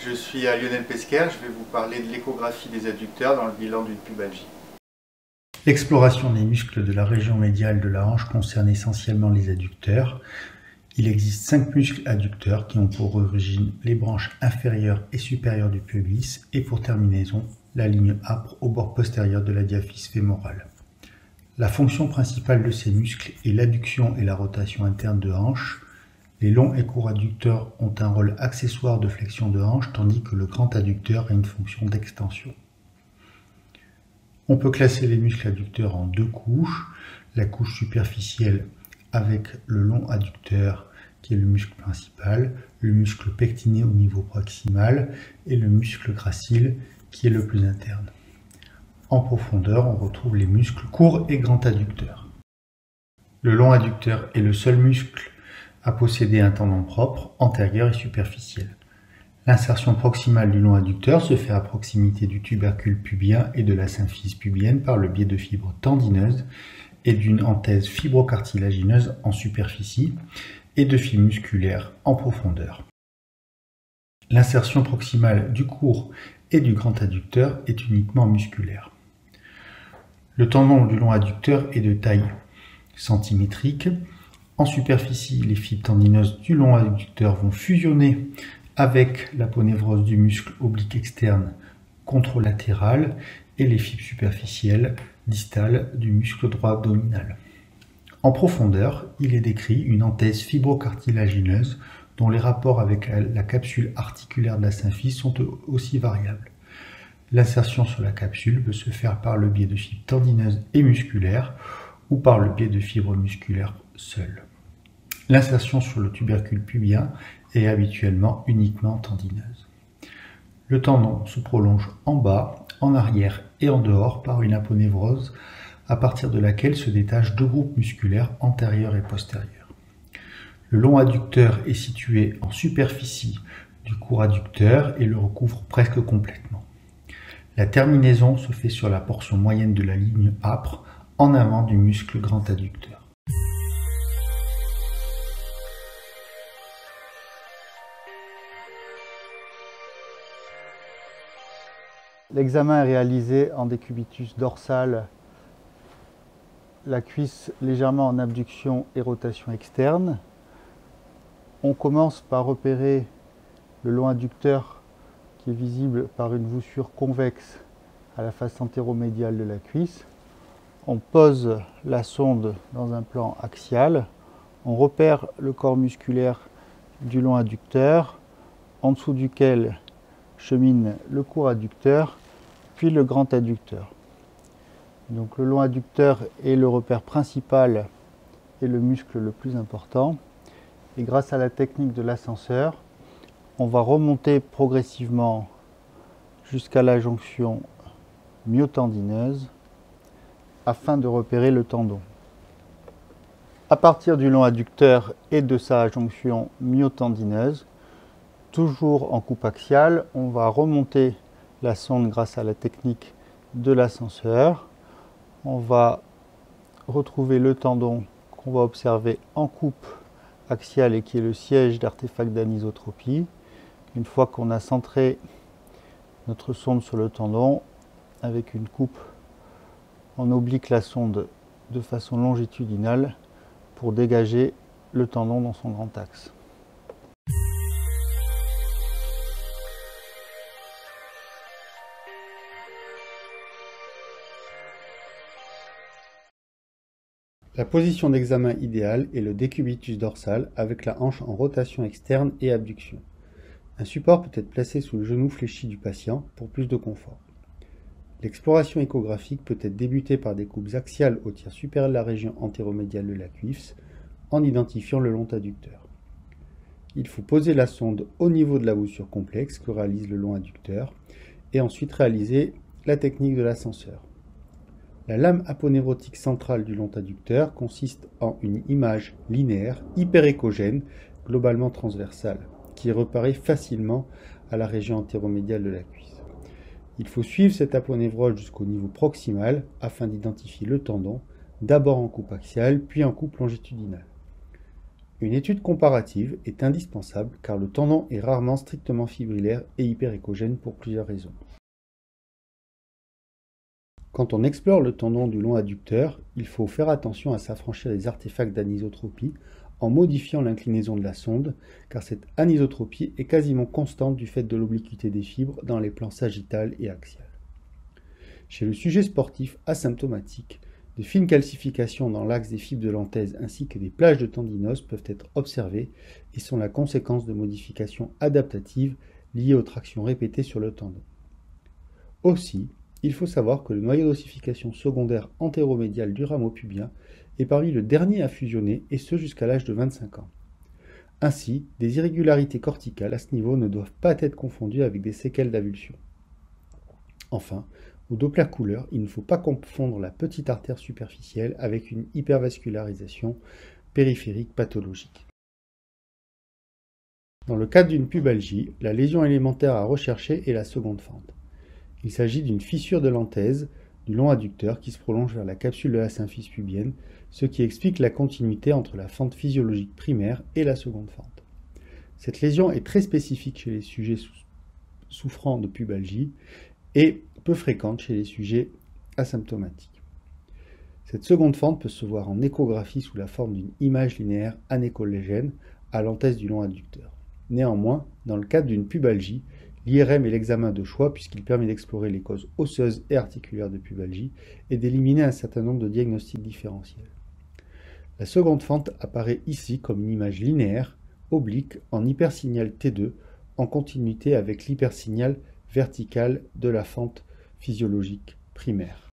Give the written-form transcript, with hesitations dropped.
je suis à Lionel Pesquer, je vais vous parler de l'échographie des adducteurs dans le bilan d'une pubalgie. L'exploration des muscles de la région médiale de la hanche concerne essentiellement les adducteurs. Il existe 5 muscles adducteurs qui ont pour origine les branches inférieures et supérieures du pubis et pour terminaison la ligne âpre au bord postérieur de la diaphyse fémorale. La fonction principale de ces muscles est l'adduction et la rotation interne de hanche. Les longs et courts adducteurs ont un rôle accessoire de flexion de hanche tandis que le grand adducteur a une fonction d'extension. On peut classer les muscles adducteurs en 2 couches, la couche superficielle avec le long adducteur qui est le muscle principal, le muscle pectiné au niveau proximal et le muscle gracile qui est le plus interne. En profondeur, on retrouve les muscles courts et grands adducteurs. Le long adducteur est le seul muscle à posséder un tendon propre, antérieur et superficiel. L'insertion proximale du long adducteur se fait à proximité du tubercule pubien et de la symphyse pubienne par le biais de fibres tendineuses et d'une anthèse fibrocartilagineuse en superficie et de fibres musculaires en profondeur. L'insertion proximale du court et du grand adducteur est uniquement musculaire. Le tendon du long adducteur est de taille centimétrique. En superficie, les fibres tendineuses du long adducteur vont fusionner avec l'aponévrose du muscle oblique externe contralatéral et les fibres superficielles distales du muscle droit abdominal. En profondeur, il est décrit une anthèse fibrocartilagineuse dont les rapports avec la capsule articulaire de la symphyse sont aussi variables. L'insertion sur la capsule peut se faire par le biais de fibres tendineuses et musculaires ou par le biais de fibres musculaires seules. L'insertion sur le tubercule pubien est habituellement uniquement tendineuse. Le tendon se prolonge en bas, en arrière et en dehors par une aponévrose à partir de laquelle se détachent 2 groupes musculaires antérieurs et postérieurs. Le long adducteur est situé en superficie du court adducteur et le recouvre presque complètement. La terminaison se fait sur la portion moyenne de la ligne âpre en avant du muscle grand adducteur. L'examen est réalisé en décubitus dorsal, la cuisse légèrement en abduction et rotation externe. On commence par repérer le long adducteur qui est visible par une voussure convexe à la face antéromédiale de la cuisse. On pose la sonde dans un plan axial. On repère le corps musculaire du long adducteur, en dessous duquel chemine le court adducteur, puis le grand adducteur. Donc le long adducteur est le repère principal et le muscle le plus important. Et grâce à la technique de l'ascenseur, on va remonter progressivement jusqu'à la jonction myotendineuse afin de repérer le tendon. À partir du long adducteur et de sa jonction myotendineuse, toujours en coupe axiale, on va remonter la sonde grâce à la technique de l'ascenseur. On va retrouver le tendon qu'on va observer en coupe axiale et qui est le siège d'artefact d'anisotropie. Une fois qu'on a centré notre sonde sur le tendon, avec une coupe, on oblique la sonde de façon longitudinale pour dégager le tendon dans son grand axe. La position d'examen idéale est le décubitus dorsal avec la hanche en rotation externe et abduction. Un support peut être placé sous le genou fléchi du patient pour plus de confort. L'exploration échographique peut être débutée par des coupes axiales au tiers supérieur de la région antéromédiale de la cuisse en identifiant le long adducteur. Il faut poser la sonde au niveau de la voussure complexe que réalise le long adducteur et ensuite réaliser la technique de l'ascenseur. La lame aponévrotique centrale du long adducteur consiste en une image linéaire hyperéchogène, globalement transversale, qui est repérée facilement à la région antéromédiale de la cuisse. Il faut suivre cette aponévrose jusqu'au niveau proximal afin d'identifier le tendon, d'abord en coupe axiale, puis en coupe longitudinale. Une étude comparative est indispensable car le tendon est rarement strictement fibrillaire et hyperéchogène pour plusieurs raisons. Quand on explore le tendon du long adducteur, il faut faire attention à s'affranchir des artefacts d'anisotropie en modifiant l'inclinaison de la sonde, car cette anisotropie est quasiment constante du fait de l'obliquité des fibres dans les plans sagittal et axial. Chez le sujet sportif asymptomatique, de fines calcifications dans l'axe des fibres de l'anthèse ainsi que des plages de tendinose peuvent être observées et sont la conséquence de modifications adaptatives liées aux tractions répétées sur le tendon. Aussi, il faut savoir que le noyau d'ossification secondaire antéromédial du rameau pubien est parmi le dernier à fusionner, et ce jusqu'à l'âge de 25 ans. Ainsi, des irrégularités corticales à ce niveau ne doivent pas être confondues avec des séquelles d'avulsion. Enfin, au Doppler couleur, il ne faut pas confondre la petite artère superficielle avec une hypervascularisation périphérique pathologique. Dans le cadre d'une pubalgie, la lésion élémentaire à rechercher est la seconde fente. Il s'agit d'une fissure de l'anthèse du long adducteur qui se prolonge vers la capsule de la symphyse pubienne, ce qui explique la continuité entre la fente physiologique primaire et la seconde fente. Cette lésion est très spécifique chez les sujets souffrant de pubalgie et peu fréquente chez les sujets asymptomatiques. Cette seconde fente peut se voir en échographie sous la forme d'une image linéaire anéchollégène à l'anthèse du long adducteur. Néanmoins, dans le cadre d'une pubalgie, l'IRM est l'examen de choix puisqu'il permet d'explorer les causes osseuses et articulaires de pubalgie et d'éliminer un certain nombre de diagnostics différentiels. La seconde fente apparaît ici comme une image linéaire, oblique, en hypersignal T2, en continuité avec l'hypersignal vertical de la fente physiologique primaire.